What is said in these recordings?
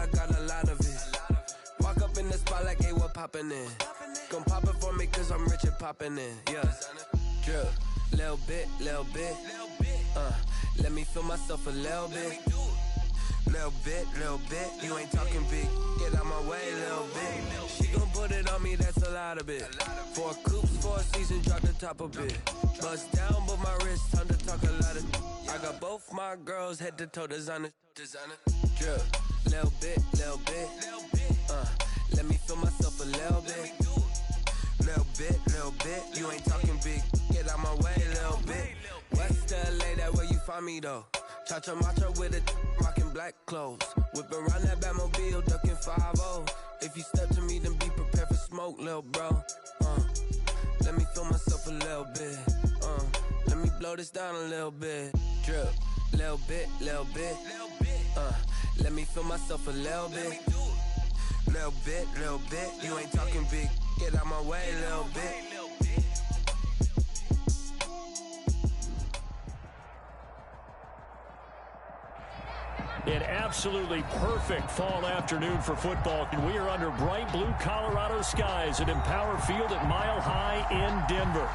I got a lot of it. Walk up in the spot like, hey, what poppin' in? Gon' pop it for me cause I'm rich and poppin' in. Yeah, drip, little bit. Let me feel myself a little bit. Little bit, you ain't talking big. Get out my way, little bit. She gon' put it on me, that's a lot of it. 4 coops, 4 seasons, drop the top a bit. Bust down, but my wrist, time to talk a lot of. I got both my girls head to toe designer. Drip, little bit. Let me feel myself a little bit. Little bit, you ain't talking big. Get out my way, little bit. West LA, that where you find me though. Cha-cha matcha with it, rockin' black clothes. Whip around that Batmobile, duckin' 5-0. If you step to me, then be prepared for smoke, lil' bro. Let me feel myself a little bit. Let me blow this down a little bit. Drip, little bit. Let me feel myself a little bit. Little bit, you ain't talking big. Get out my way, little bit. An absolutely perfect fall afternoon for football, and we are under bright blue Colorado skies at Empower Field at Mile High in Denver.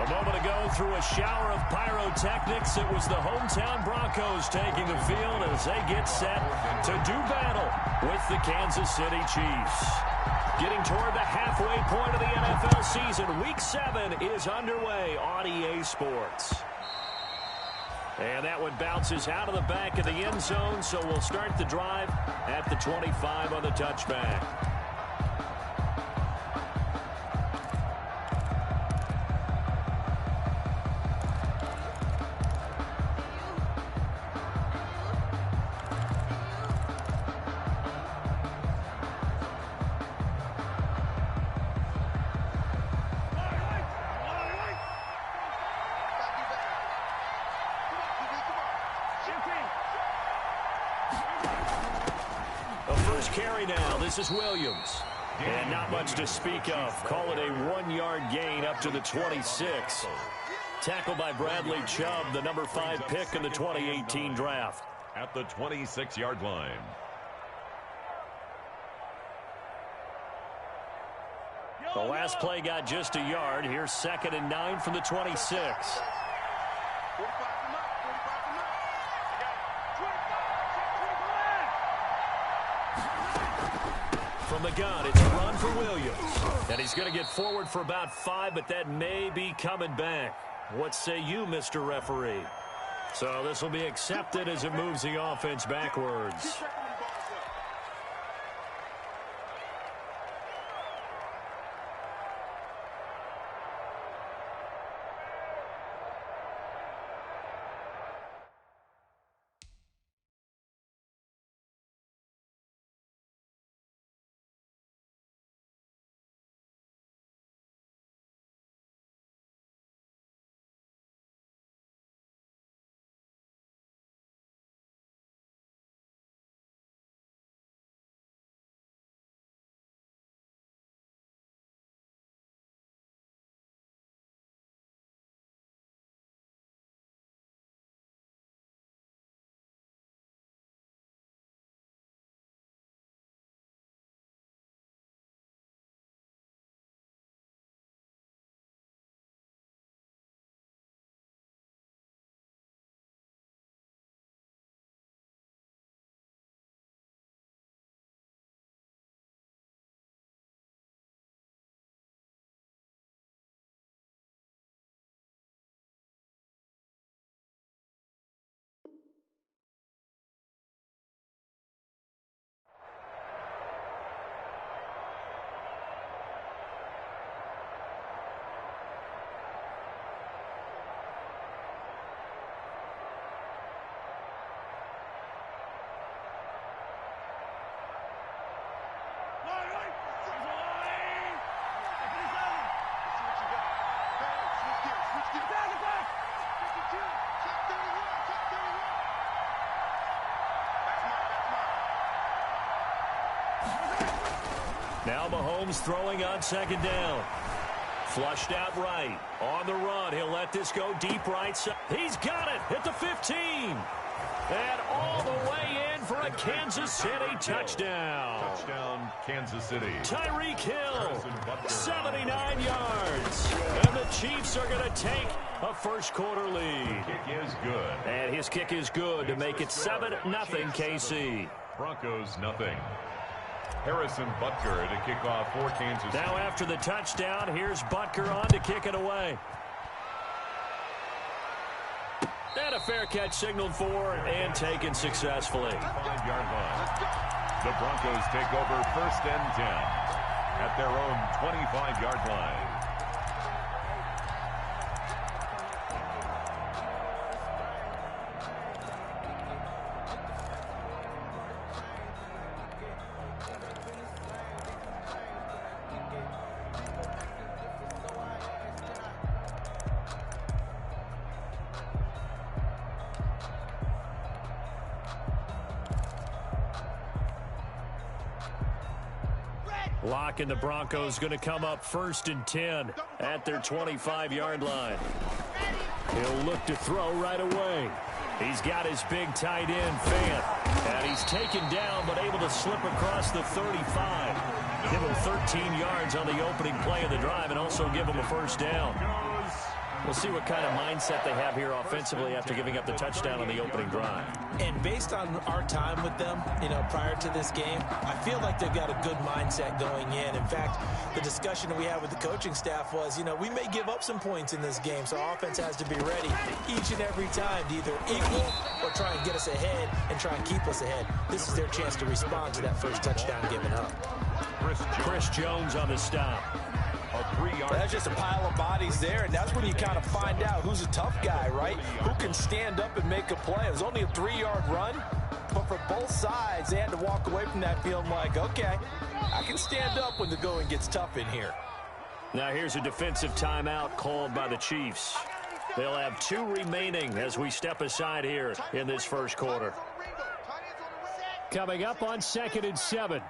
A moment ago, through a shower of pyrotechnics, it was the hometown Broncos taking the field as they get set to do battle with the Kansas City Chiefs. Getting toward the halfway point of the NFL season, Week 7 is underway on EA Sports. And that one bounces out of the back of the end zone, so we'll start the drive at the 25 on the touchback. Carry now. This is Williams. And not much to speak of. Call it a 1-yard gain up to the 26. Tackled by Bradley Chubb, the number 5 pick in the 2018 draft. At the 26-yard line. The last play got just a yard. Here's 2nd and 9 from the 26. From the gun, it's a run for Williams. And he's going to get forward for about 5, but that may be coming back. What say you, Mr. Referee? So this will be accepted as it moves the offense backwards. Now Mahomes throwing on 2nd down. Flushed out right. On the run. He'll let this go deep right side. He's got it at the 15. And all the way in for a Kansas City touchdown. Touchdown, Kansas City. Tyreek Hill, 79 yards. And the Chiefs are going to take a first-quarter lead. Kick is good. And his kick is good to make it 7-0 KC. Broncos, nothing. Harrison Butker to kick off for Kansas City. Now after the touchdown, here's Butker on to kick it away. And a fair catch signaled for and taken successfully. 5-yard line. The Broncos take over 1st and 10 at their own 25-yard line. Lock and the Broncos going to come up 1st and 10 at their 25-yard line. He'll look to throw right away. He's got his big tight end, Fant. And he's taken down but able to slip across the 35. Give him 13 yards on the opening play of the drive and also give him a first down. We'll see what kind of mindset they have here offensively after giving up the touchdown on the opening drive. And based on our time with them, prior to this game, I feel like they've got a good mindset going in. In fact, the discussion that we had with the coaching staff was, we may give up some points in this game, so our offense has to be ready each and every time to either equal or try and get us ahead and try and keep us ahead. This is their chance to respond to that first touchdown given up. Chris Jones on the stop. That's just a pile of bodies there, and that's when you kind of find out who's a tough guy, right? Who can stand up and make a play. It was only a 3-yard run, but for both sides, they had to walk away from that feeling like, okay, I can stand up when the going gets tough in here. Now here's a defensive timeout called by the Chiefs. They'll have 2 remaining as we step aside here in this first quarter. Coming up on 2nd and 7.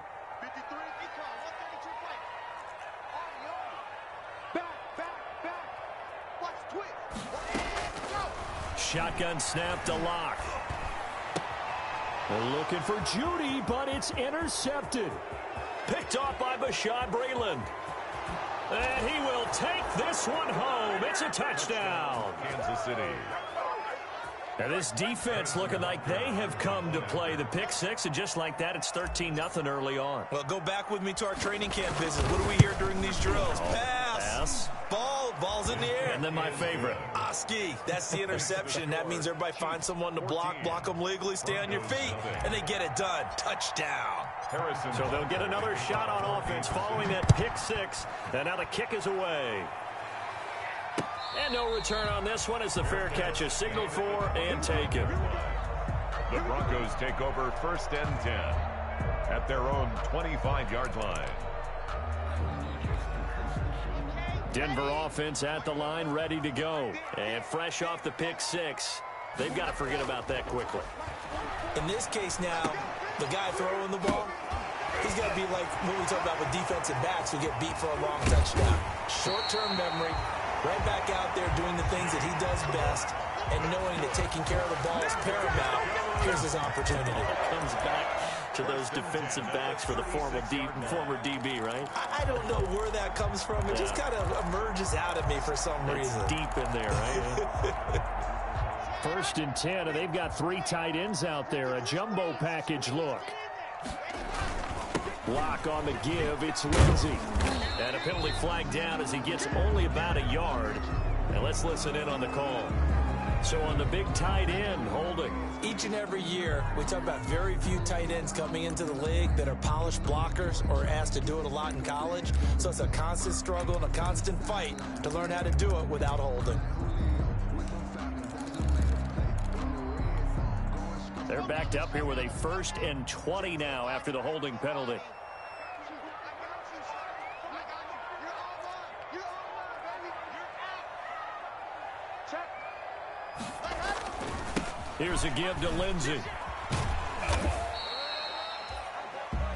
Shotgun snap to Lock. They're looking for Judy, but it's intercepted. Picked off by Bashaud Breeland. And he will take this one home. It's a touchdown. Kansas City. And this defense looking like they have come to play the pick six, and just like that, it's 13-0 early on. Well, go back with me to our training camp visit. What do we hear during these drills? Pass. Ball's in the air. And then my favorite. Ski. That's the interception. That means everybody finds someone to block them legally, stay on your feet, and they get it done. Touchdown. So they'll get another shot on offense following that pick six, and now the kick is away. And no return on this one as the fair catch is signaled for and taken. The Broncos take over 1st and 10 at their own 25-yard line. Denver offense at the line, ready to go. And fresh off the pick six, they've got to forget about that quickly. In this case now, the guy throwing the ball, he's got to be like what we talk about with defensive backs who get beat for a long touchdown. Short-term memory, right back out there doing the things that he does best, and knowing that taking care of the ball is paramount. Here's his opportunity. Comes back to those defensive backs for the former DB, right? I don't know where that comes from. It just kind of emerges out of me for some reason. It's deep in there, right? 1st and 10, and they've got 3 tight ends out there. A jumbo package look. Lock on the give. It's Lindsey. And a penalty flag down as he gets only about a yard. And let's listen in on the call. So on the big tight end, holding. Each and every year, we talk about very few tight ends coming into the league that are polished blockers or asked to do it a lot in college. So it's a constant struggle and a constant fight to learn how to do it without holding. They're backed up here with a 1st and 20 now after the holding penalty. Here's a give to Lindsey.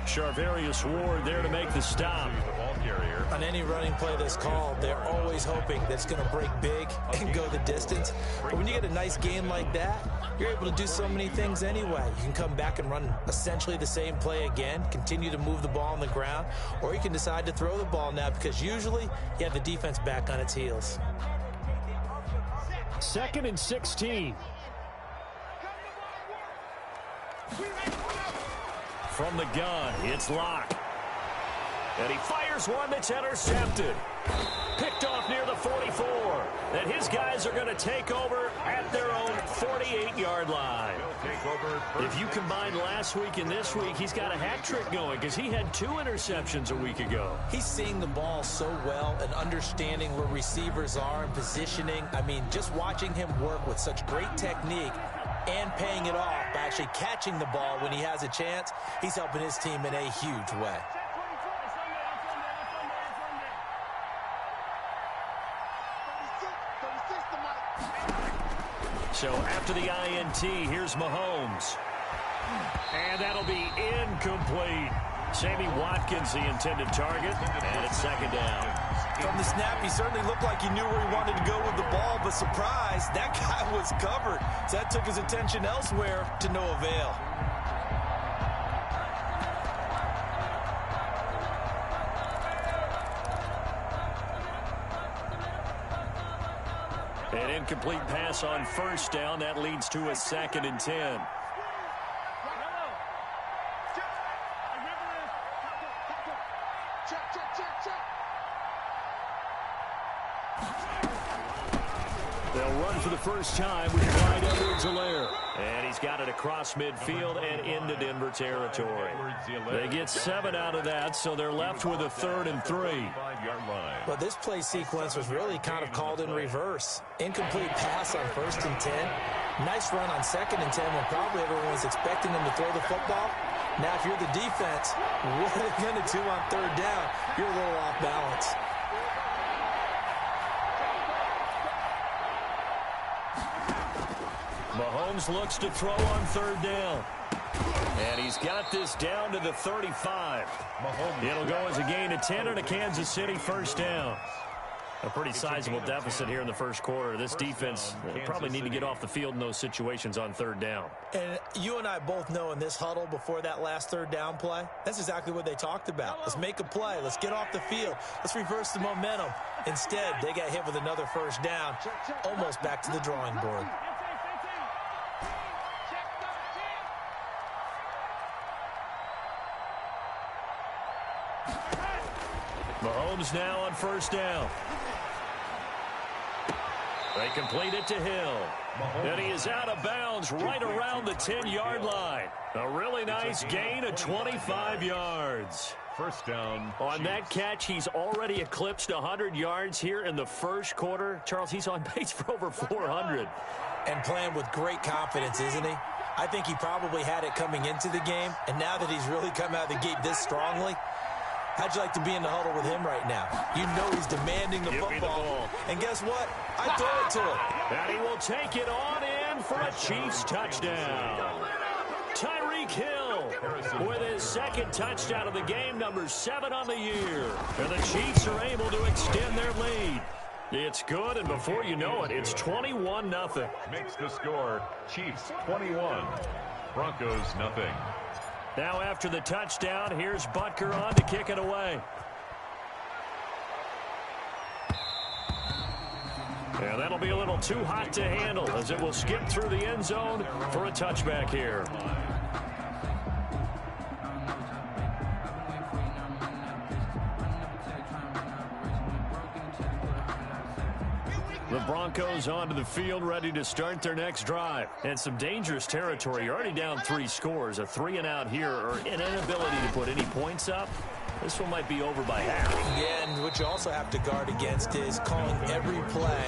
Charvarius Ward there to make the stop. carrier. On any running play that's called, they're always hoping that it's going to break big and go the distance. But when you get a nice game like that, you're able to do so many things anyway. You can come back and run essentially the same play again, continue to move the ball on the ground, or you can decide to throw the ball now because usually you have the defense back on its heels. 2nd and 16. From the gun, it's Locke. And he fires one that's intercepted. Picked off near the 44. And his guys are going to take over at their own 48-yard line. If you combine last week and this week, he's got a hat trick going because he had 2 interceptions a week ago. He's seeing the ball so well and understanding where receivers are and positioning. I mean, just watching him work with such great technique and paying it off by actually catching the ball when he has a chance, he's helping his team in a huge way. So after the INT, here's Mahomes. And that'll be incomplete. Sammy Watkins, the intended target, and it's 2nd down. From the snap, he certainly looked like he knew where he wanted to go with the ball, but surprise, that guy was covered. So that took his attention elsewhere to no avail. An incomplete pass on 1st down. That leads to a 2nd and 10. They'll run for the first time with Clyde Edwards-Helaire. And he's got it across midfield and into Denver territory. They get 7 out of that, so they're left with a 3rd and 3. Well, this play sequence was really kind of called in reverse. Incomplete pass on 1st and 10. Nice run on 2nd and 10 when probably everyone was expecting them to throw the football. Now, if you're the defense, what are they going to do on 3rd down? You're a little off balance. Mahomes looks to throw on 3rd down. And he's got this down to the 35. It'll go as a gain of 10 and a Kansas City 1st down. A pretty sizable deficit here in the 1st quarter. This defense probably need to get off the field in those situations on 3rd down. And you and I both know in this huddle before that last 3rd down play, that's exactly what they talked about. Let's make a play. Let's get off the field. Let's reverse the momentum. Instead, they got hit with another 1st down, almost back to the drawing board. Mahomes now on 1st down. They complete it to Hill. And he is out of bounds right around the 10-yard line. A really nice gain of 25 yards. 1st down. On that catch, he's already eclipsed 100 yards here in the 1st quarter. Charles, he's on pace for over 400. And playing with great confidence, isn't he? I think he probably had it coming into the game, and now that he's really come out of the gate this strongly, how'd you like to be in the huddle with him right now? You know he's demanding the football. And guess what? I throw it to him. And he will take it on in for a Chiefs touchdown. Tyreek Hill with his 2nd touchdown of the game, number 7 on the year. And the Chiefs are able to extend their lead. It's good, and before you know it, it's 21-0. Makes the score Chiefs 21, Broncos nothing. Now after the touchdown, here's Butker on to kick it away. And that'll be a little too hot to handle as it will skip through the end zone for a touchback here. The Broncos onto the field, ready to start their next drive. And some dangerous territory. You're already down 3 scores. A 3-and-out here, or an inability to put any points up. This one might be over by half. Yeah, and what you also have to guard against is calling every play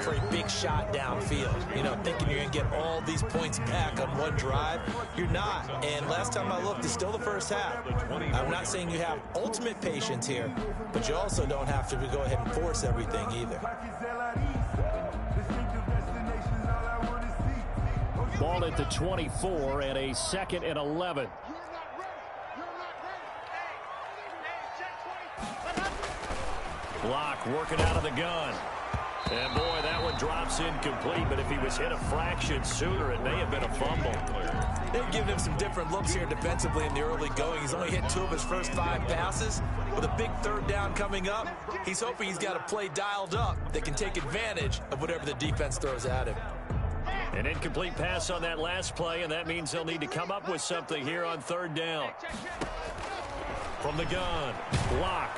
for a big shot downfield. You know, thinking you're going to get all these points back on one drive. You're not. And last time I looked, it's still the first half. I'm not saying you have ultimate patience here, but you also don't have to go ahead and force everything either. Ball at the 24 and a 2nd and 11. Block working out of the gun. And, boy, that one drops incomplete, but if he was hit a fraction sooner, it may have been a fumble. They've given him some different looks here defensively in the early going. He's only hit 2 of his first 5 passes. With a big third down coming up, he's hoping he's got a play dialed up that can take advantage of whatever the defense throws at him. An incomplete pass on that last play, and that means they'll need to come up with something here on third down. From the gun, Block.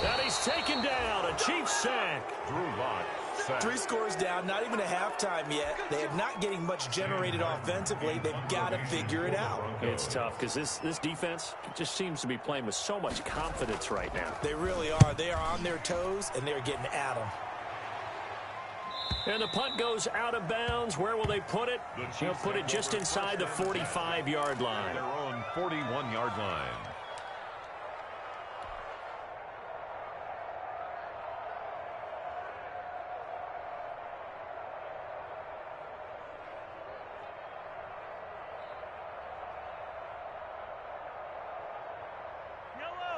And he's taken down, a Chiefs sack. Drew Lock. 3 scores down, not even a halftime yet. They are not getting much generated offensively. They've got to figure it out. It's tough because this defense just seems to be playing with so much confidence right now. They really are. They are on their toes, and they're getting at them. And the punt goes out of bounds. Where will they put it? They'll put it just inside the 45-yard line. Their own 41-yard line.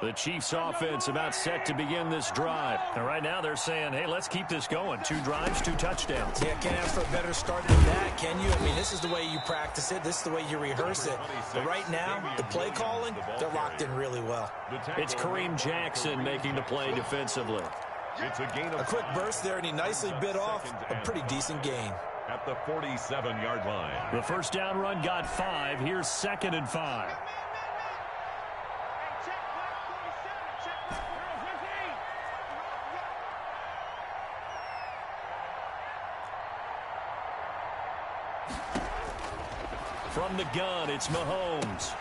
The Chiefs offense about set to begin this drive. And right now they're saying, hey, let's keep this going. 2 drives, 2 touchdowns. Yeah, can't ask for a better start than that, can you? I mean, this is the way you practice it. This is the way you rehearse it. But right now, the play calling, they're locked in really well. It's Kareem Jackson making the play defensively. It's a gain of a quick burst there, and he nicely bit off a pretty decent gain. At the 47-yard line. The first down run got 5. Here's 2nd and 5. From the gun, it's Mahomes.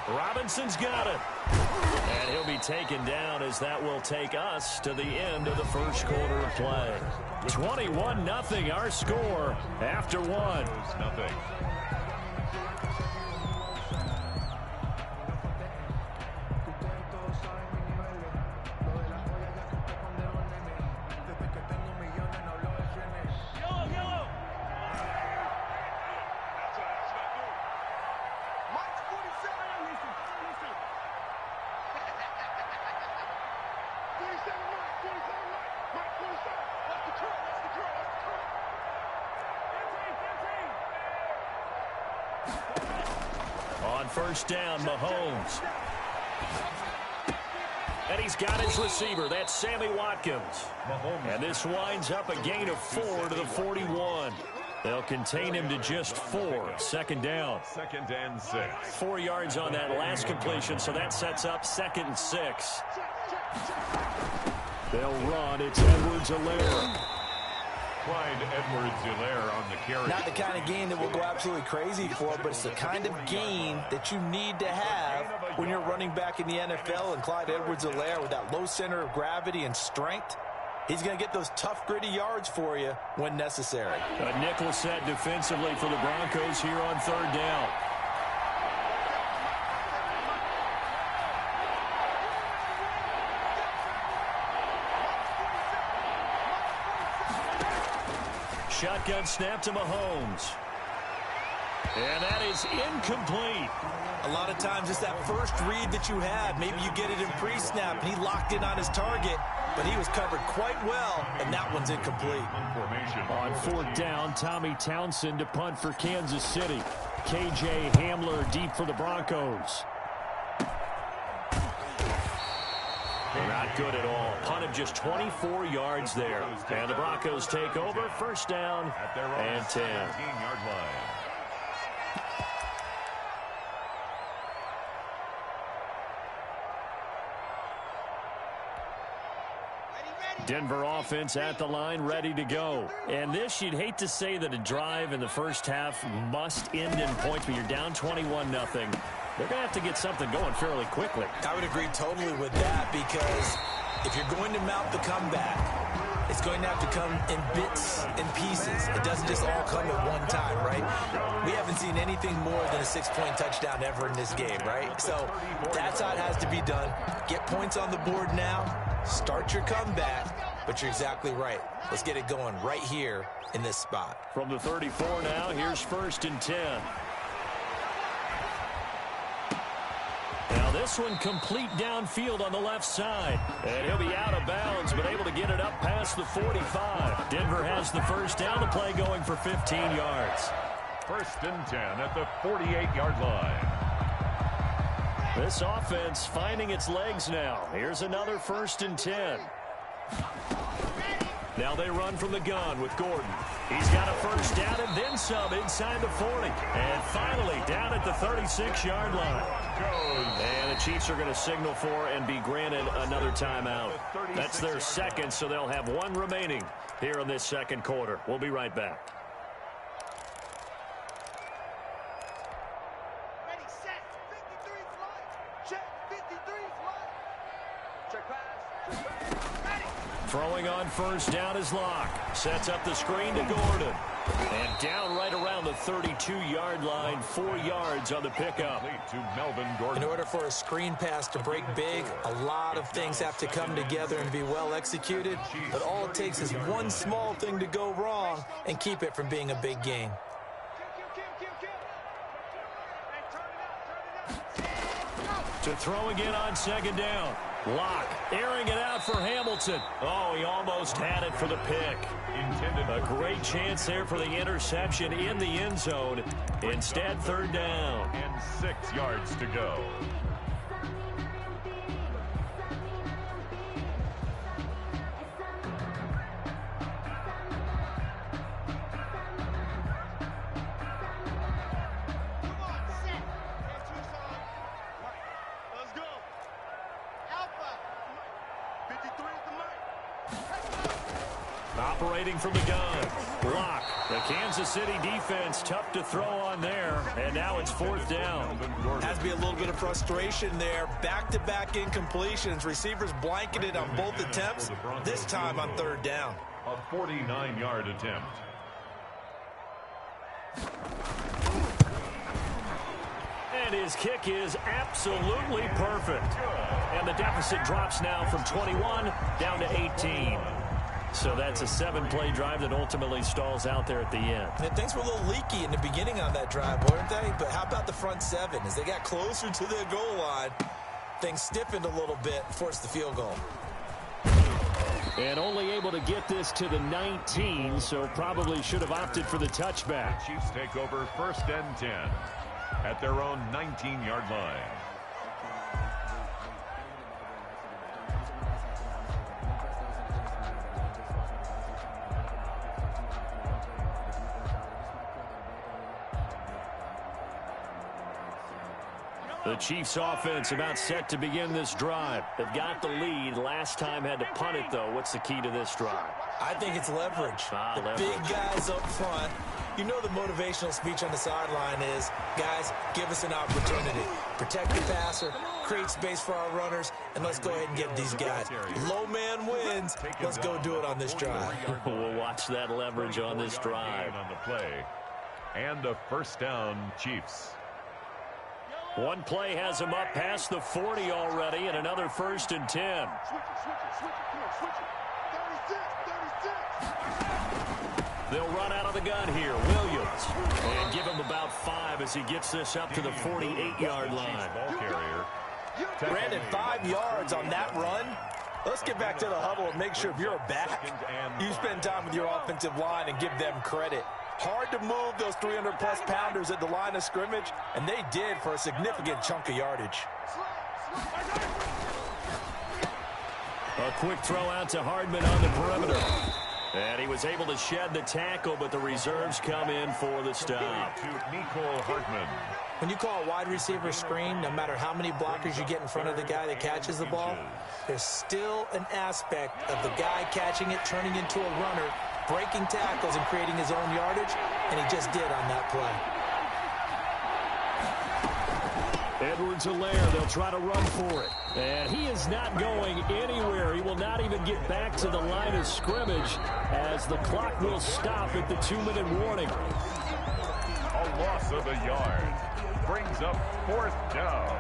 Robinson's got it. And he'll be taken down as that will take us to the end of the first quarter of play. 21-0 our score after 1. Nothing. First down, Mahomes. And he's got his receiver. That's Sammy Watkins. And this winds up a gain of 4 to the 41. They'll contain him to just 4. 2nd down. 2nd and 6. 4 yards on that last completion, so that sets up 2nd and 6. They'll run. It's Edwards-Helaire. Clyde Edwards-Helaire on the carry. Not the kind of gain that we'll go absolutely crazy for, but it's the kind of gain that you need to have when you're running back in the NFL. And Clyde Edwards-Helaire, with that low center of gravity and strength, he's going to get those tough, gritty yards for you when necessary. A nickel set defensively for the Broncos here on 3rd down. Shotgun snap to Mahomes. And that is incomplete. A lot of times it's that first read that you have. Maybe you get it in pre-snap, and he locked in on his target, but he was covered quite well, and that one's incomplete. On 4th down, Tommy Townsend to punt for Kansas City. KJ Hamler deep for the Broncos. Not good at all. Punt of just 24 yards there. And the Broncos take over. First down and 10. Denver offense at the line, ready to go. And this, you'd hate to say that a drive in the first half must end in points, but you're down 21-0. They're going to have to get something going fairly quickly. I would agree totally with that, because if you're going to mount the comeback, it's going to have to come in bits and pieces. It doesn't just all come at one time, right? We haven't seen anything more than a 6-point touchdown ever in this game, right? So that's how it has to be done. Get points on the board now. Start your comeback. But you're exactly right. Let's get it going right here in this spot. From the 34 now, here's 1st and 10. Now this this one complete downfield on the left side. And he'll be out of bounds, but able to get it up past the 45. Denver has the first down. The play going for 15 yards. 1st and 10 at the 48-yard line. This offense finding its legs now. Here's another 1st and 10. Now they run from the gun with Gordon. He's got a first down and then some inside the 40. And finally down at the 36-yard line. And the Chiefs are going to signal for and be granted another timeout. That's their second, so they'll have one remaining here in this second quarter. We'll be right back. Ready, set, 53's light. Check, 53's light. Check pass. Ready. Throwing on first down is Locke. Sets up the screen to Gordon. And down right around the 32-yard line, 4 yards on the pickup. To Melvin Gordon. In order for a screen pass to break big, a lot of things have to come together and be well executed. But all it takes is one small thing to go wrong and keep it from being a big game. To throw again on second down. Locke airing it out for Hamilton. Oh, he almost had it for the pick. A great chance there for the interception in the end zone. Instead, 3rd down. And 6 yards to go. Operating from the gun. Block. The Kansas City defense tough to throw on there. And now it's 4th down. Has to be a little bit of frustration there. Back-to-back incompletions. Receivers blanketed on both attempts. This time on 3rd down. A 49-yard attempt. And his kick is absolutely perfect. And the deficit drops now from 21 down to 18. So that's a 7-play drive that ultimately stalls out there at the end. And things were a little leaky in the beginning on that drive, weren't they? But how about the front 7? As they got closer to the goal line, things stiffened a little bit, forced the field goal. And only able to get this to the 19, so probably should have opted for the touchback. The Chiefs take over 1st and 10 at their own 19-yard line. The Chiefs offense about set to begin this drive. They've got the lead. Last time had to punt it, though. What's the key to this drive? I think it's leverage. The big guys up front. You know the motivational speech on the sideline is, guys, give us an opportunity. Protect the passer, create space for our runners, and let's go ahead and get these guys. Low man wins. Let's go do it on this drive. We'll watch that leverage on this drive. On the play. And a 1st down, Chiefs. One play has him up past the 40 already, and another 1st and 10. They'll run out of the gun here. Williams. And give him about 5 as he gets this up to the 48-yard line. Ball carrier. Brandon, 5 yards on that run. Let's get back to the huddle and make sure if you're a back, you spend time with your offensive line and give them credit. Hard to move those 300-plus pounders at the line of scrimmage, and they did for a significant chunk of yardage. A quick throw out to Hardman on the perimeter. And he was able to shed the tackle, but the reserves come in for the stop. To Nicole Hardman. When you call a wide receiver screen, no matter how many blockers you get in front of the guy that catches the ball, there's still an aspect of the guy catching it, turning into a runner, breaking tackles and creating his own yardage, and he just did on that play. Edwards-Helaire, they'll try to run for it. And he is not going anywhere. He will not even get back to the line of scrimmage as the clock will stop at the 2-minute warning. A loss of a yard. Brings up 4th down.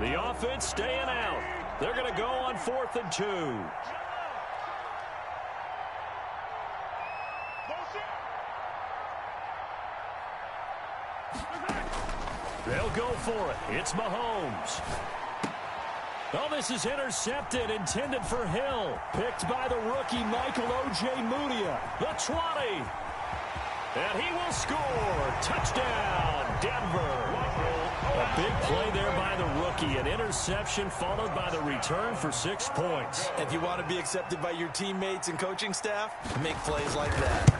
The offense staying out. They're going to go on 4th and 2. They'll go for it. It's Mahomes. Oh, this is intercepted, intended for Hill. Picked by the rookie, Michael O.J. Mudia. The 20. And he will score. Touchdown, Denver. A big play there by the rookie. An interception followed by the return for 6 points. If you want to be accepted by your teammates and coaching staff, make plays like that.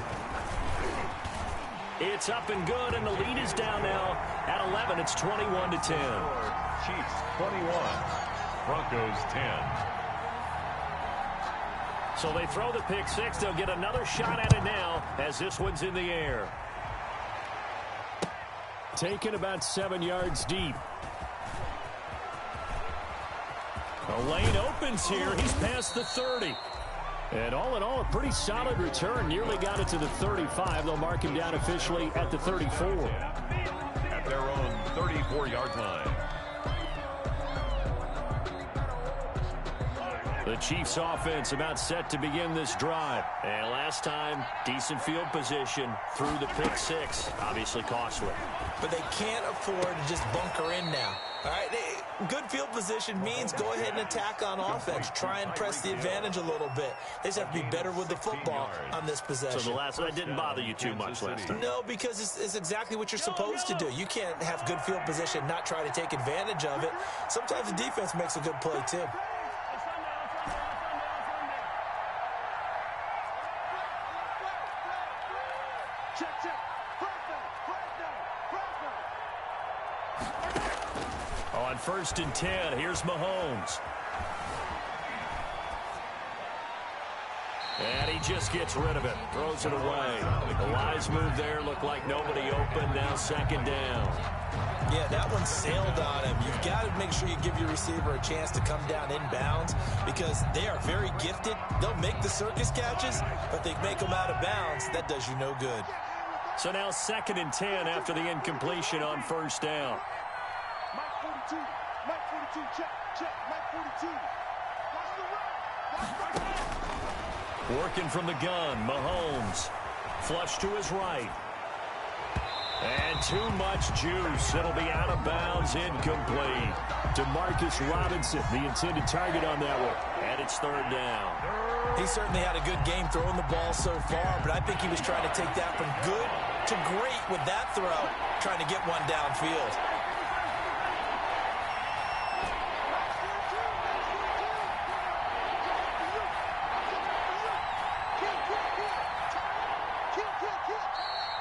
It's up and good, and the lead is down now at 11. It's 21-10. Chiefs 21, Broncos 10. So they throw the pick six. They'll get another shot at it now as this one's in the air. Taken about 7 yards deep. The lane opens here. He's past the 30. And all in all, a pretty solid return. Nearly got it to the 35. They'll mark him down officially at the 34. At their own 34-yard line. The Chiefs offense about set to begin this drive. And last time, decent field position through the pick six. Obviously costly. But they can't afford to just bunker in now. All right, good field position means go ahead and attack on offense. Try and press the advantage a little bit. They just have to be better with the football on this possession. So that didn't bother you too much last time? No, because it's exactly what you're supposed to do. You can't have good field position, not try to take advantage of it. Sometimes the defense makes a good play, too. On 1st and 10, here's Mahomes. And he just gets rid of it. Throws it away. The wise move there. Looked like nobody open. Now 2nd down. Yeah, that one sailed on him. You've got to make sure you give your receiver a chance to come down inbounds because they are very gifted. They'll make the circus catches, but they make them out of bounds. That does you no good. So now 2nd and 10 after the incompletion on 1st down. Mike 42, check, Mike 42. Watch the run. Working from the gun, Mahomes. Flush to his right. And too much juice. It'll be out of bounds, incomplete. Demarcus Robinson, the intended target on that one. And it's 3rd down. He certainly had a good game throwing the ball so far, but I think he was trying to take that from good to great with that throw, trying to get one downfield.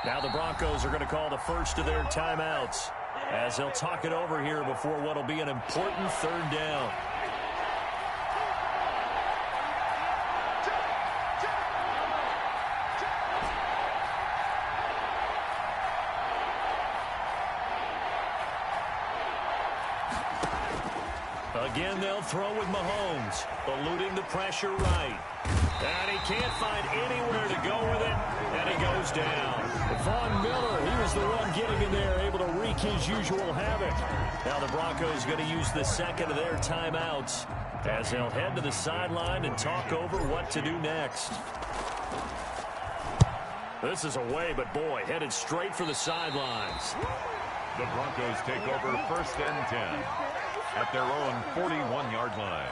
Now the Broncos are going to call the first of their timeouts as they'll talk it over here before what will be an important 3rd down. Again, they'll throw with Mahomes, eluding the pressure right. And he can't find anywhere to go with it, and he goes down. Von Miller, he was the one getting in there, able to wreak his usual havoc. Now the Broncos going to use the 2nd of their timeouts as they'll head to the sideline and talk over what to do next. This is away, but boy, headed straight for the sidelines. The Broncos take over 1st and 10 at their own 41-yard line.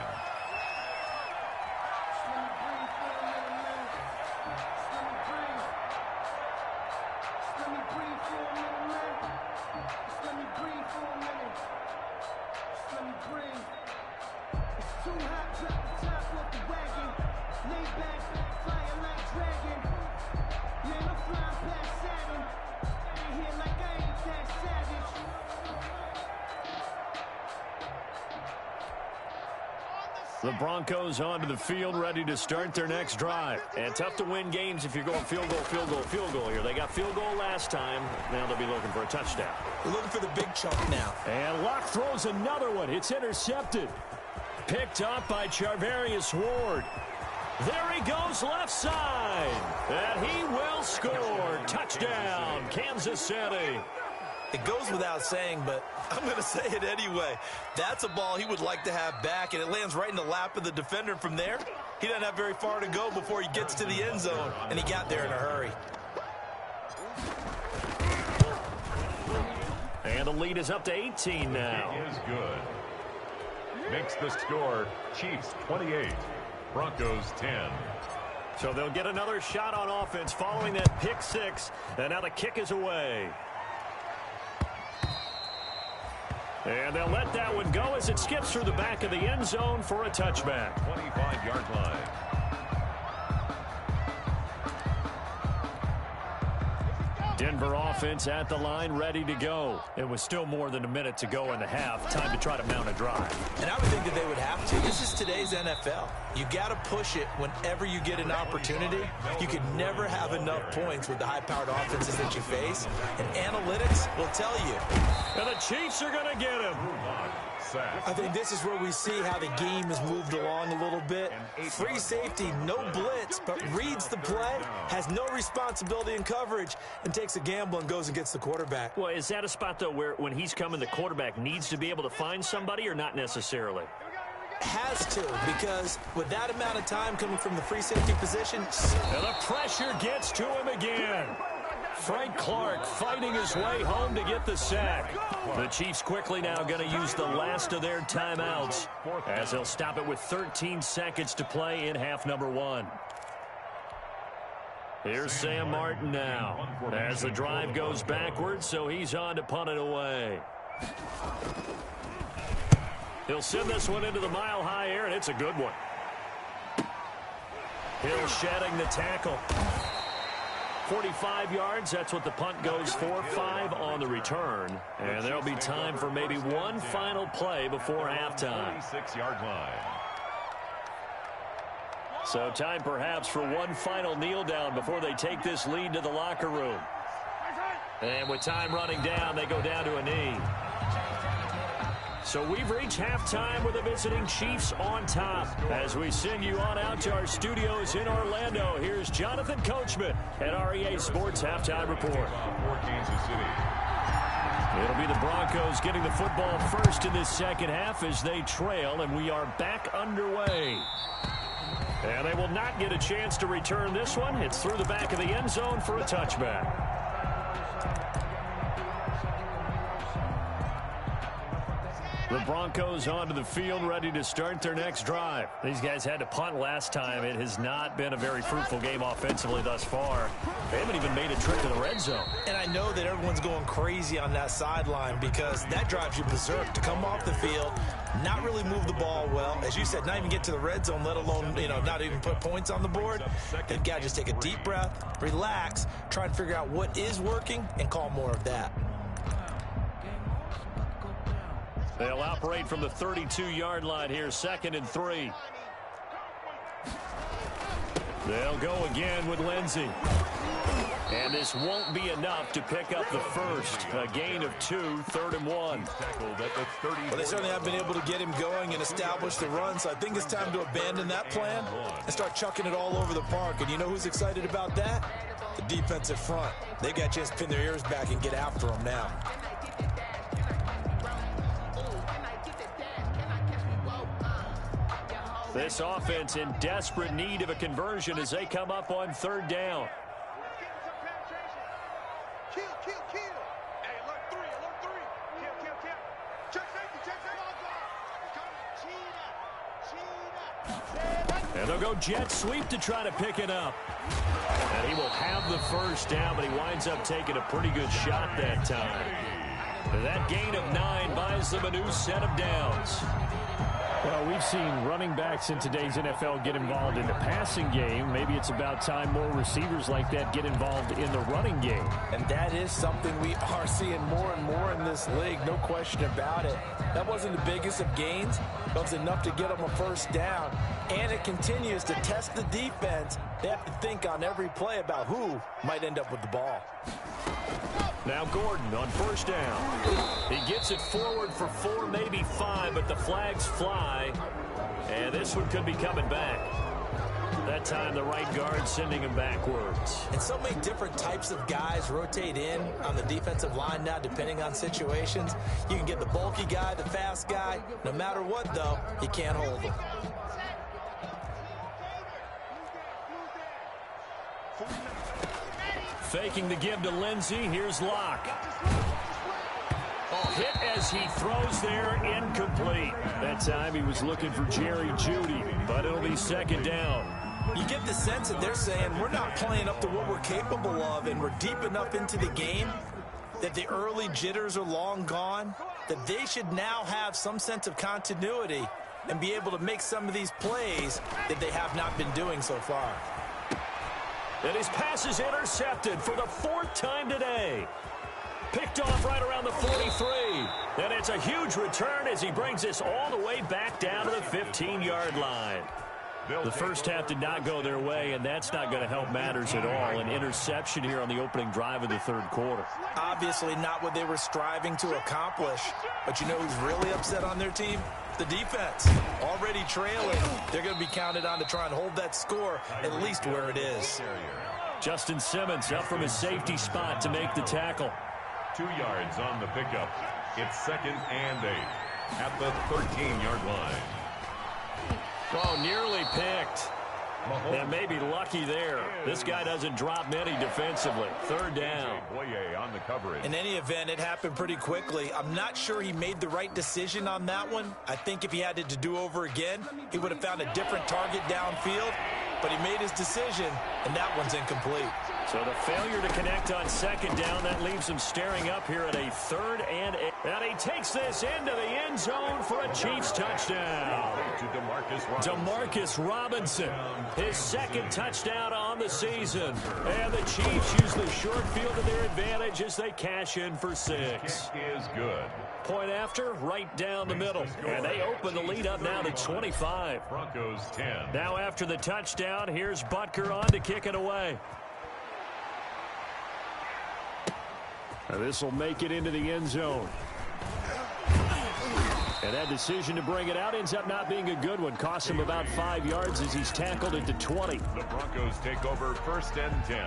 The Broncos onto the field, ready to start their next drive. And tough to win games if you're going field goal, field goal, field goal here. They got field goal last time. Now they'll be looking for a touchdown. They're looking for the big chunk now. And Locke throws another one. It's intercepted. Picked up by Charvarius Ward. There he goes left side. And he will score. Touchdown, Kansas City. It goes without saying, but I'm going to say it anyway. That's a ball he would like to have back, and it lands right in the lap of the defender from there. He doesn't have very far to go before he gets to the end zone, and he got there in a hurry. And the lead is up to 18 now. He is good. Makes the score Chiefs 28, Broncos 10. So they'll get another shot on offense following that pick six. And now the kick is away. And they'll let that one go as it skips through the back of the end zone for a touchback. 25-yard line. Denver offense at the line, ready to go. It was still more than a minute to go in the half. Time to try to mount a drive. And I would think that they would have to. This is today's NFL. You got to push it whenever you get an opportunity. You can never have enough points with the high-powered offenses that you face. And analytics will tell you. And the Chiefs are going to get him. I think this is where we see how the game has moved along a little bit. Free safety, no blitz, but reads the play, has no responsibility in coverage, and takes a gamble and goes and gets the quarterback. Well, is that a spot, though, where when he's coming, the quarterback needs to be able to find somebody or not necessarily? Has to, because with that amount of time coming from the free safety position. And the pressure gets to him again. Frank Clark fighting his way home to get the sack. The Chiefs quickly now going to use the last of their timeouts as they'll stop it with 13 seconds to play in half number one. Here's Sam Martin now as the drive goes backwards, so he's on to punt it away. He'll send this one into the mile-high air, and it's a good one. Hill shedding the tackle. 45 yards, that's what the punt goes for. 5 on the return. And there'll be time for maybe one final play before halftime. 46-yard line. So time perhaps for one final kneel down before they take this lead to the locker room. And with time running down, they go down to a knee. So we've reached halftime with the visiting Chiefs on top. As we send you on out to our studios in Orlando, here's Jonathan Coachman at REA Sports Halftime Report. For Kansas City. It'll be the Broncos getting the football first in this second half as they trail, and we are back underway. And they will not get a chance to return this one. It's through the back of the end zone for a touchback. The Broncos onto the field, ready to start their next drive. These guys had to punt last time. It has not been a very fruitful game offensively thus far. They haven't even made a trip to the red zone. And I know that everyone's going crazy on that sideline because that drives you berserk to come off the field, not really move the ball well. As you said, not even get to the red zone, let alone, not even put points on the board. They've got to just take a deep breath, relax, try and figure out what is working, and call more of that. They'll operate from the 32-yard line here, 2nd and 3. They'll go again with Lindsey. And this won't be enough to pick up the first. A gain of 2, 3rd and 1. Well, they certainly have been able to get him going and establish the run, so I think it's time to abandon that plan and start chucking it all over the park. And you know who's excited about that? The defensive front. They got a chance to pin their ears back and get after him now. This offense in desperate need of a conversion as they come up on 3rd down. Kill. Hey, alert 3. Kill. Check safety. And they'll go jet sweep to try to pick it up. And he will have the first down, but he winds up taking a pretty good shot that time. That gain of 9 buys them a new set of downs. Well, we've seen running backs in today's NFL get involved in the passing game. Maybe it's about time more receivers like that get involved in the running game. And that is something we are seeing more and more in this league, no question about it. That wasn't the biggest of gains, but it was enough to get them a first down. And it continues to test the defense. They have to think on every play about who might end up with the ball. Now Gordon on 1st down. He gets it forward for 4, maybe 5, but the flags fly. And this one could be coming back. That time the right guard sending him backwards. And so many different types of guys rotate in on the defensive line now depending on situations. You can get the bulky guy, the fast guy. No matter what, though, you can't hold him. Faking the give to Lindsey. Here's Locke. Oh, hit as he throws there, incomplete. That time he was looking for Jerry Jeudy, but it'll be second down. You get the sense that they're saying we're not playing up to what we're capable of, and we're deep enough into the game that the early jitters are long gone, that they should now have some sense of continuity and be able to make some of these plays that they have not been doing so far. And his pass is intercepted for the fourth time today. Picked off right around the 43. And it's a huge return as he brings this all the way back down to the 15-yard line. The first half did not go their way, and that's not going to help matters at all. An interception here on the opening drive of the third quarter. Obviously not what they were striving to accomplish. But you know who's really upset on their team? The defense. Already trailing. They're going to be counted on to try and hold that score at least where it is. Justin Simmons up from his safety spot to make the tackle. 2 yards on the pickup. It's 2nd and 8 at the 13-yard line. Oh, nearly picked. And maybe lucky there. This guy doesn't drop many defensively. Third down. On the coverage. In any event, it happened pretty quickly. I'm not sure he made the right decision on that one. I think if he had it to do over again, he would have found a different target downfield. But he made his decision, and that one's incomplete. So the failure to connect on second down, that leaves him staring up here at a 3rd and 8. And he takes this into the end zone for a Chiefs touchdown. To DeMarcus Robinson, his 2nd touchdown on the season. And the Chiefs use the short field to their advantage as they cash in for 6. Is good. Point after, right down the middle. And they open the lead up now to 25. Broncos 10. Now after the touchdown, here's Butker on to kick it away. This will make it into the end zone. And that decision to bring it out ends up not being a good one. Costs him about 5 yards as he's tackled it to 20. The Broncos take over 1st and 10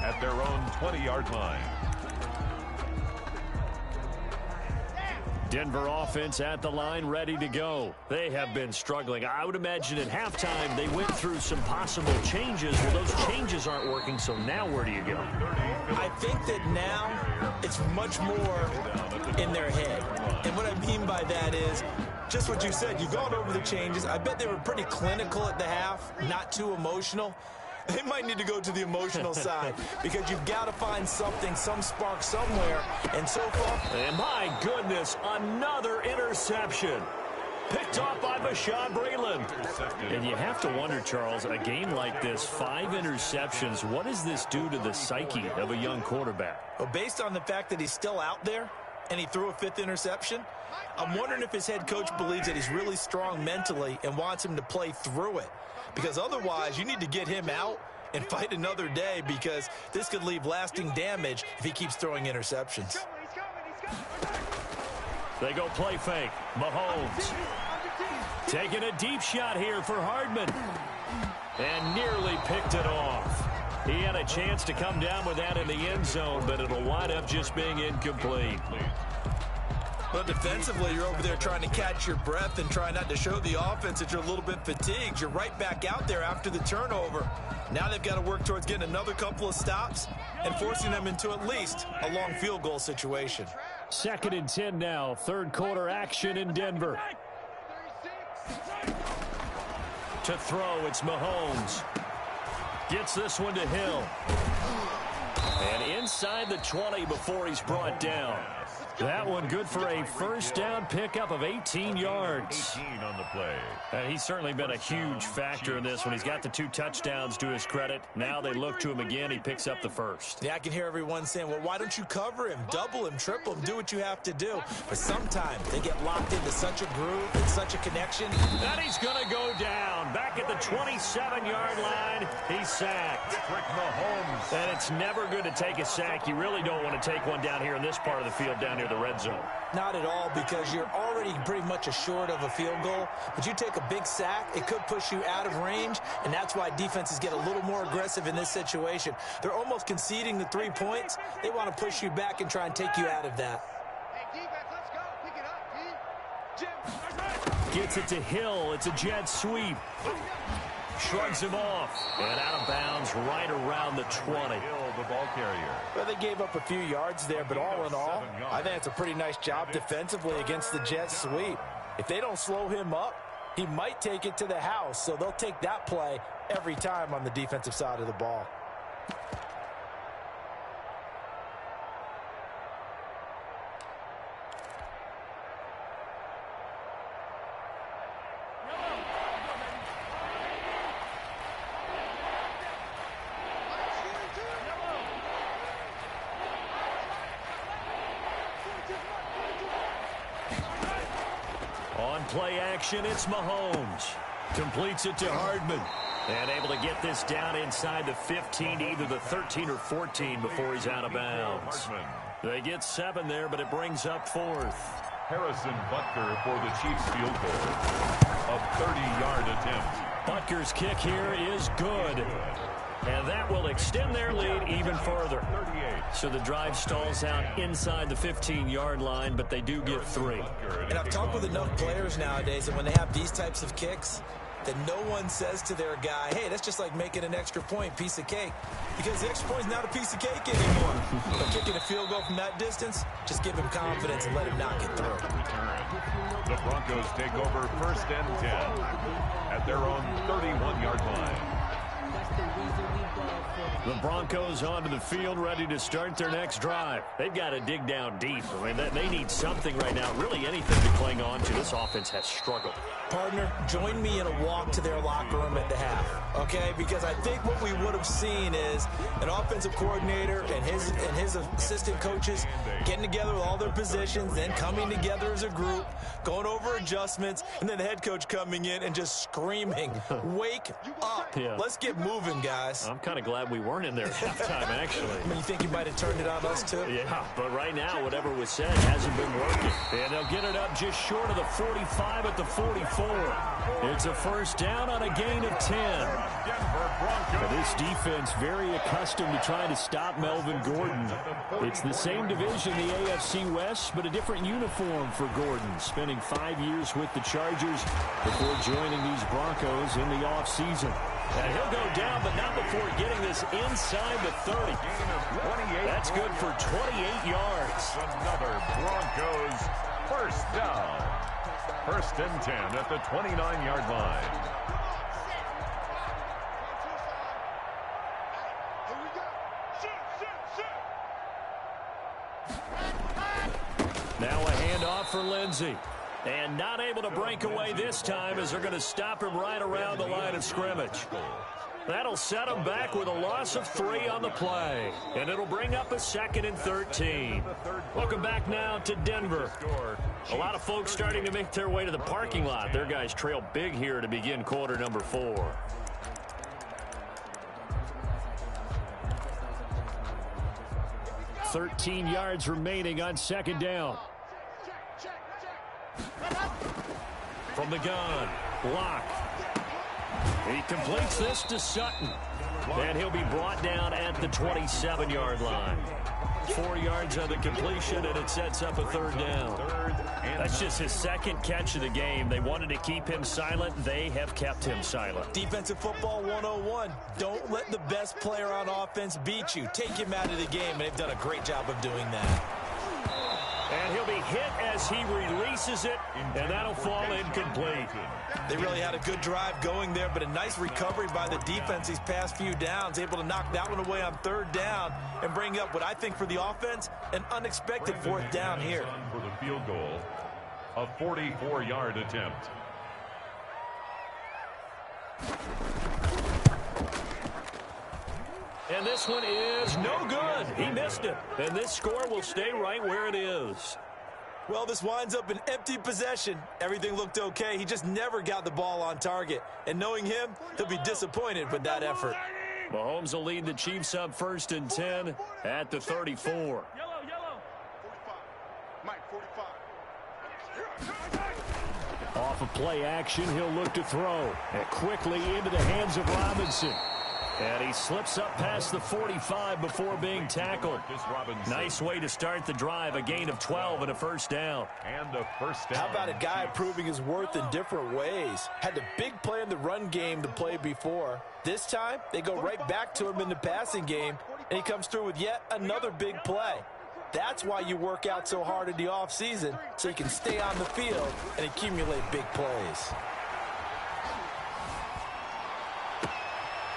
at their own 20-yard line. Denver offense at the line, ready to go. They have been struggling. I would imagine at halftime they went through some possible changes. Well, those changes aren't working, so now where do you go? I think that now it's much more in their head. And what I mean by that is just what you said. You've gone over the changes. I bet they were pretty clinical at the half, not too emotional. They might need to go to the emotional side because you've got to find something, some spark somewhere. And so far... And my goodness, another interception. Picked off by Bashaud Breeland. And you have to wonder, Charles, a game like this, 5 interceptions, what does this do to the psyche of a young quarterback? Well, based on the fact that he's still out there and he threw a 5th interception, I'm wondering if his head coach believes that he's really strong mentally and wants him to play through it. Because otherwise, you need to get him out and fight another day because this could leave lasting damage if he keeps throwing interceptions. They go play fake. Mahomes taking a deep shot here for Hardman. And nearly picked it off. He had a chance to come down with that in the end zone, but it'll wind up just being incomplete. But defensively, you're over there trying to catch your breath and try not to show the offense that you're a little bit fatigued. You're right back out there after the turnover. Now they've got to work towards getting another couple of stops and forcing them into at least a long field goal situation. 2nd and 10 now. 3rd quarter action in Denver. To throw, it's Mahomes. Gets this one to Hill. And inside the 20 before he's brought down. That one good for a 1st down pickup of 18 yards. 18 on the play. And he's certainly been a huge factor in this one. He's got the 2 touchdowns to his credit. Now they look to him again. He picks up the 1st. Yeah, I can hear everyone saying, well, why don't you cover him, double him, triple him, do what you have to do. But sometimes they get locked into such a groove and such a connection. And he's going to go down. Back at the 27-yard line, he's sacked. Rick Mahomes. And it's never good to take a sack. You really don't want to take one down here in this part of the field, down near the red zone. Not at all, because you're already pretty much assured of a field goal. But you take a big sack, it could push you out of range, and that's why defenses get a little more aggressive in this situation. They're almost conceding the 3 points. They want to push you back and try and take you out of that. Hey, defense, let's go. Pick it up, Jim. Gets it to Hill. It's a jet sweep. Shrugs him off. And out of bounds right around the 20. the ball carrier. Well, they gave up a few yards there, but all in all, I think it's a pretty nice job defensively against the Jets sweep. If they don't slow him up, he might take it to the house, so they'll take that play every time on the defensive side of the ball. On play action, it's Mahomes. Completes it to Hardman. And able to get this down inside the 15, either the 13 or 14 before he's out of bounds. They get 7 there, but it brings up 4th. Harrison Butker for the Chiefs field goal. A 30-yard attempt. Butker's kick here is good. And that will extend their lead even further. So the drive stalls out inside the 15-yard line, but they do get 3. And I've talked with enough players nowadays, and when they have these types of kicks, that no one says to their guy, hey, that's just like making an extra point, piece of cake. Because the extra point is not a piece of cake anymore. But kicking a field goal from that distance, just give him confidence and let him not get through. The Broncos take over 1st and 10 at their own 31-yard line. The Broncos onto the field, ready to start their next drive. They've got to dig down deep. I mean, they need something right now, really anything to cling on to. This offense has struggled. Partner, join me in a walk to their locker room at the half, okay? Because I think what we would have seen is an offensive coordinator and his assistant coaches getting together with all their positions, then coming together as a group, going over adjustments, and then the head coach coming in and just screaming, wake up. Yeah. Let's get moving, guys. I'm kind of glad we weren't in there at halftime, actually. I mean, you think you might have turned it on us, too? Yeah, but right now, whatever was said hasn't been working. And they'll get it up just short of the 45 at the 44. It's a 1st down on a gain of 10. Now, this defense very accustomed to trying to stop Melvin Gordon. It's the same division, the AFC West, but a different uniform for Gordon, spending 5 years with the Chargers before joining these Broncos in the offseason. And he'll go down, but not before getting this inside the 30. That's good for 28 yards. Another Broncos 1st down. 1st and 10 at the 29-yard line. Now a handoff for Lindsey. And not able to break away this time as they're going to stop him right around the line of scrimmage. That'll set him back with a loss of 3 on the play. And it'll bring up a 2nd and 13. Welcome back now to Denver. A lot of folks starting to make their way to the parking lot. Their guys trail big here to begin quarter number 4. $13 yards remaining on 2nd down. From the gun, Locke. He completes this to Sutton. And he'll be brought down at the 27-yard line. 4 yards on the completion, and it sets up a 3rd down. That's just his 2nd catch of the game. They wanted to keep him silent. They have kept him silent. Defensive football 101. Don't let the best player on offense beat you. Take him out of the game, and they've done a great job of doing that. And he'll be hit as he releases it, and that'll fall incomplete. They really had a good drive going there, but a nice recovery by the defense these past few downs, able to knock that one away on 3rd down and bring up what I think for the offense, an unexpected 4th down here. For the field goal, a 44-yard attempt. And this one is no good. He missed it. And this score will stay right where it is. Well, this winds up an empty possession. Everything looked okay. He just never got the ball on target. And knowing him, he'll be disappointed with that effort. Mahomes will lead the Chiefs up 1st and 10 at the 34. Yellow. 45. Mike, 45. Off of play action, he'll look to throw. And quickly into the hands of Robinson. And he slips up past the 45 before being tackled. Nice way to start the drive. A gain of 12 and a 1st down. And a 1st down. How about a guy proving his worth in different ways? Had the big play in the run game to play before. This time, they go right back to him in the passing game. and he comes through with yet another big play. That's why you work out so hard in the offseason, so you can stay on the field and accumulate big plays.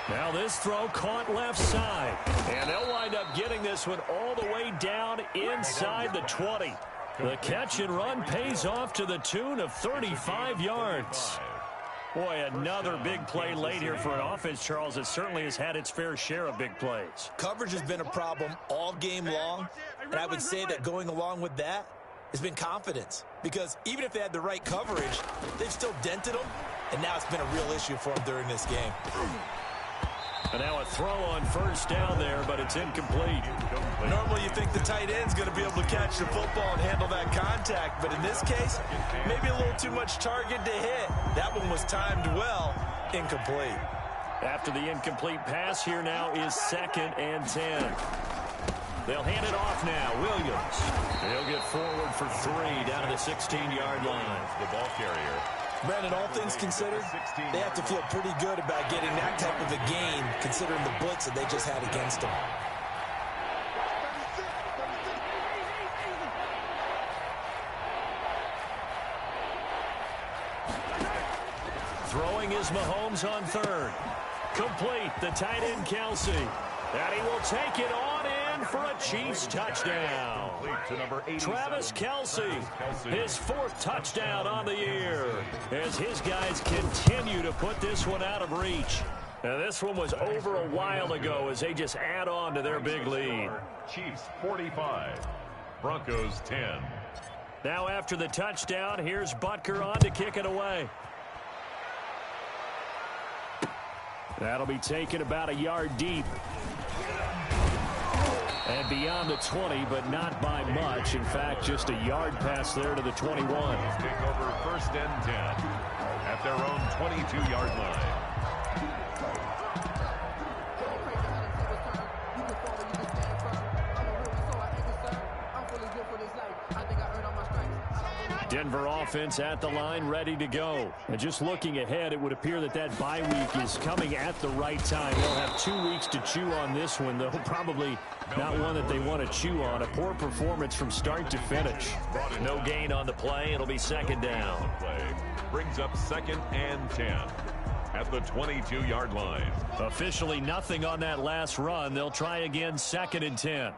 Now this throw caught left side. And they'll wind up getting this one all the way down inside the 20. The catch and run pays off to the tune of 35 yards. Boy, another big play late here for an offense, Charles, that certainly has had its fair share of big plays. Coverage has been a problem all game long, and I would say that going along with that has been confidence. Because even if they had the right coverage, they've still dented them, and now it's been a real issue for them during this game. And now a throw on first down there, but it's incomplete. Normally you think the tight end's going to be able to catch the football and handle that contact, but in this case, maybe a little too much target to hit. That one was timed well, incomplete. After the incomplete pass, here now is 2nd and 10. They'll hand it off now. Williams. He'll get forward for 3 down to the 16-yard line. The ball carrier. Brandon, all things considered, they have to feel pretty good about getting that type of a gain, considering the blitz that they just had against them. Throwing is Mahomes on 3rd. Complete, the tight end Kelsey. And he will take it on in for a Chiefs touchdown. Travis Kelsey, his 4th touchdown on the year, as his guys continue to put this one out of reach. Now, this one was over a while ago as they just add on to their big lead. Chiefs 45, Broncos 10. Now after the touchdown, here's Butker on to kick it away. That'll be taken about a yard deep. And beyond the 20, but not by much. In fact, just a yard pass there to the 21. Take over 1st and 10 at their own 22-yard line. Denver offense at the line, ready to go. And just looking ahead, it would appear that that bye week is coming at the right time. They'll have 2 weeks to chew on this one, though probably not one that they want to chew on. A poor performance from start to finish. No gain on the play. It'll be 2nd down. Play brings up 2nd and 10 at the 22-yard line. Officially nothing on that last run. They'll try again, 2nd and 10.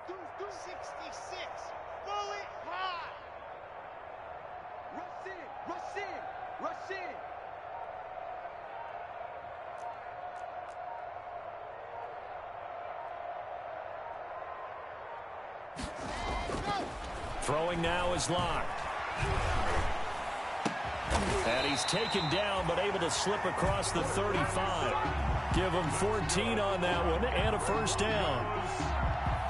Throwing now is Locke. And he's taken down, but able to slip across the 35. Give him 14 on that one and a 1st down.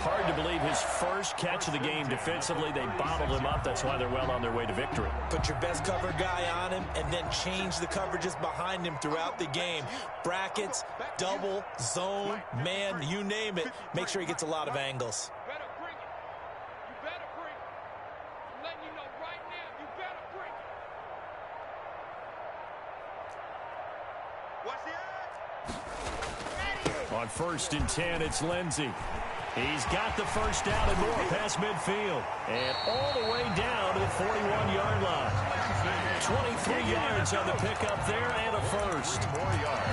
Hard to believe his first catch of the game defensively. They bottled him up. That's why they're well on their way to victory. Put your best cover guy on him and then change the coverages behind him throughout the game. Brackets, double, zone, man, you name it. Make sure he gets a lot of angles. On 1st and 10, it's Lindsey. He's got the 1st down and more past midfield. And all the way down to the 41-yard line. 23 yards on the pickup there and a 1st.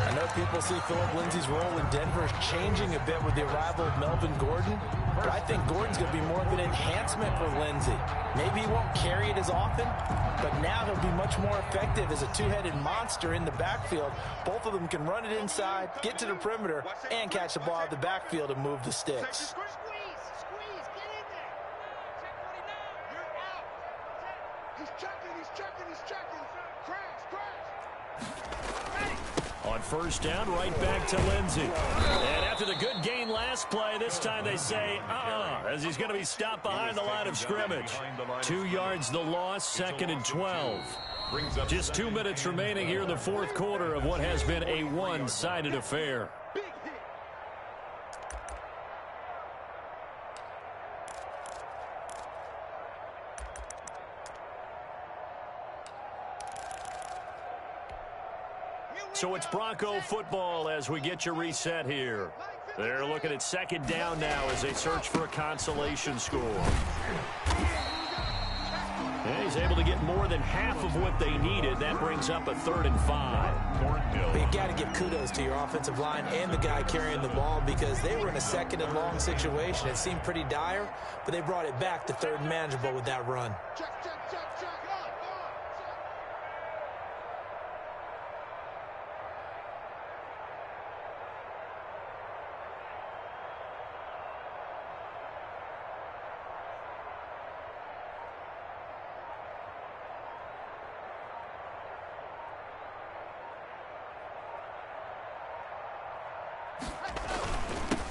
I know people see Phillip Lindsay's role in Denver changing a bit with the arrival of Melvin Gordon, but I think Gordon's going to be more of an enhancement for Lindsay. Maybe he won't carry it as often, but now he'll be much more effective as a two-headed monster in the backfield. Both of them can run it inside, get to the perimeter, and catch the ball out of the backfield and move the sticks. Squeeze, get in there. Check 49. You're out. He's checking. Crash. On 1st down, right back to Lindsey. And after the good gain last play, this time they say, as he's going to be stopped behind the line of scrimmage. 2 yards the loss, 2nd and 12. Just 2 minutes remaining here in the 4th quarter of what has been a one-sided affair. So it's Bronco football as we get you reset here. They're looking at second down now as they search for a consolation score. And he's able to get more than half of what they needed. That brings up a 3rd and 5. You got to give kudos to your offensive line and the guy carrying the ball because they were in a 2nd and long situation. It seemed pretty dire, but they brought it back to 3rd and manageable with that run.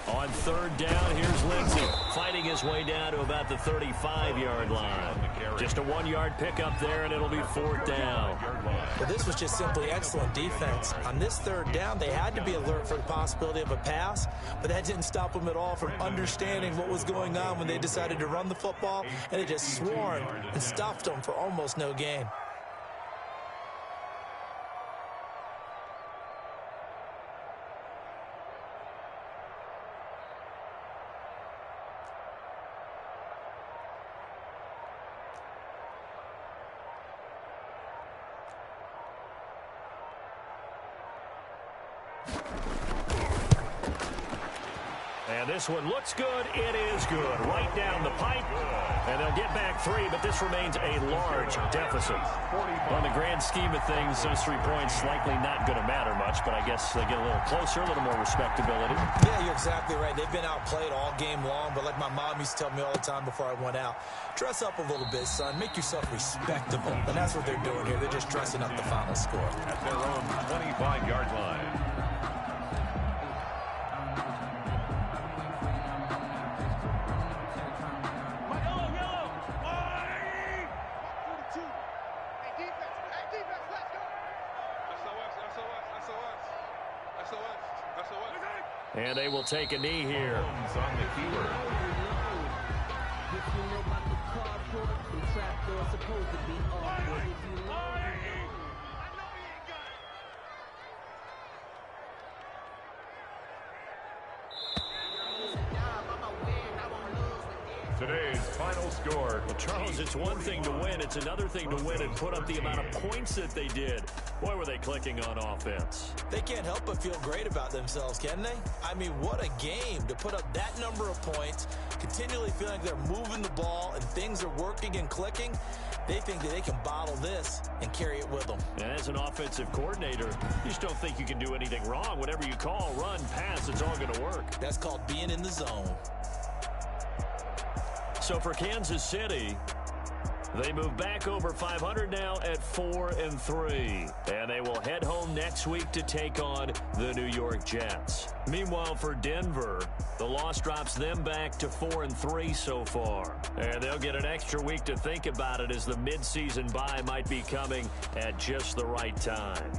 On 3rd down, here's Lindsey fighting his way down to about the 35-yard line. Just a 1-yard pickup there, and it'll be 4th down. Well, this was just simply excellent defense. On this 3rd down, they had to be alert for the possibility of a pass, but that didn't stop them at all from understanding what was going on when they decided to run the football, and they just swarmed and stopped them for almost no gain. And this one looks good. It is good. Right down the pipe. And they'll get back 3, but this remains a large deficit. On the grand scheme of things, those 3 points likely not going to matter much, but I guess they get a little closer, a little more respectability. Yeah, you're exactly right. They've been outplayed all game long, but like my mom used to tell me all the time before I went out, dress up a little bit, son. Make yourself respectable. And that's what they're doing here. They're just dressing up the final score. At their own 25-yard line. And they will take a knee here. On the keeper. Today's final score. Well, Charles, it's one thing to win. It's another thing to win and put up the amount of points that they did. Boy, were they clicking on offense. They can't help but feel great about themselves, can they? I mean, what a game to put up that number of points, continually feeling like they're moving the ball and things are working and clicking. They think that they can bottle this and carry it with them. And as an offensive coordinator, you just don't think you can do anything wrong. Whatever you call, run, pass, it's all going to work. That's called being in the zone. So for Kansas City, they move back over 500 now at 4-3. And they will head home next week to take on the New York Jets. Meanwhile, for Denver, the loss drops them back to 4-3 so far. And they'll get an extra week to think about it as the midseason bye might be coming at just the right time.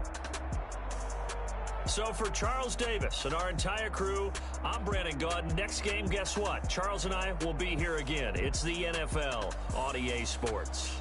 So for Charles Davis and our entire crew, I'm Brandon Gaudin. Next game, guess what? Charles and I will be here again. It's the NFL on EA Sports.